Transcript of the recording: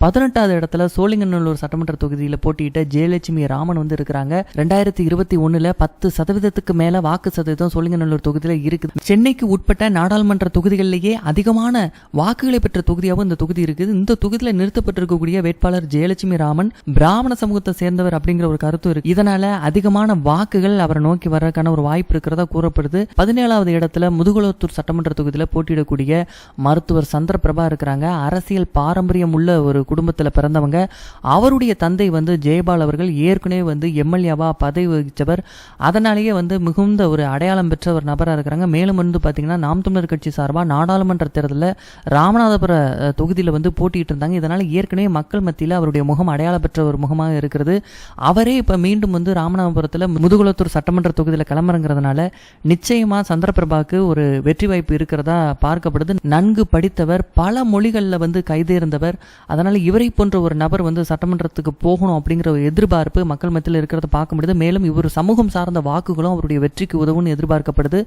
18வது இடத்துல சோழிங்கநல்லூர் சட்டமன்ற தொகுதியில் போட்டியிட்ட ஜெயலட்சுமி ராமன் வந்து இருக்கிறாங்க. 2021 10% மேல வாக்கு சதவீதம் சோழிங்கநல்லூர் தொகுதியில இருக்குது. சென்னைக்கு உட்பட்ட நாடாளுமன்ற தொகுதிகளிலேயே அதிகமான வாக்குகளை பெற்ற தொகுதியாகவும் இந்த தொகுதி இருக்குது. இந்த தொகுதியில் நிறுத்தப்பட்டிருக்கக்கூடிய வேட்பாளர் ஜெயலட்சுமி ராமன் பிராமண சமூகத்தை சேர்ந்தவர் அப்படிங்கிற ஒரு கருத்து இருக்கு. இதனால அதிகமான வாக்குகள் அவரை நோக்கி வர்றதுக்கான ஒரு வாய்ப்பு இருக்கிறதா கூறப்படுது. 17வது இடத்துல முதுகுளத்தூர் சட்டமன்ற தொகுதியில் போட்டியிடக்கூடிய மருத்துவர் சந்திரபிரபா இருக்கிறாங்க. அரசியல் பாரம்பரியம் உள்ள ஒரு குடும்பத்தில் பிறந்தவங்க. அவருடைய தந்தை வந்து ஜெயபால் அவர்கள் ஏற்கனவே வந்து எம்எல்ஏவா பதவி வகிச்சவர். அதனாலேயே வந்து மிகுந்த ஒரு அடையாளம் பெற்ற ஒரு நபராக இருக்கிறாங்க. மேலும் வந்து பார்த்தீங்கன்னா நாம் தமிழர் கட்சி சார்பாக நாடாளுமன்ற தேர்தலில் ராமநாதபுர தொகுதியில் வந்து போட்டிட்டு இருந்தாங்க. இதனால ஏற்கனவே மக்கள் மத்தியில் அவருடைய முகம் அடையாளம் பெற்ற ஒரு முகமாக இருக்கிறது. அவரே இப்போ மீண்டும் வந்து ராமநாதபுரத்தில் முதுகுளத்தூர் சட்டமன்ற தொகுதியில் கிளம்புறங்கிறதுனால நிச்சயமா சந்திரபிரபாவுக்கு ஒரு வெற்றி வாய்ப்பு இருக்கிறதா பார்க்கப்படுது. நன்கு படித்தவர், பல மொழிகளில் வந்து கைதேர்ந்தவர். அதனால இவரை போன்ற ஒரு நபர் வந்து சட்டமன்றத்துக்கு போகணும் அப்படிங்கிற ஒரு எதிர்பார்ப்பு மக்கள் மத்தியில் இருக்கிறத பார்க்க முடியுது. மேலும் இவர் சமூகம் சார்ந்த வாக்குகளும் அவருடைய வெற்றிக்கு உதவும் எதிர்பார்க்கப்படுது.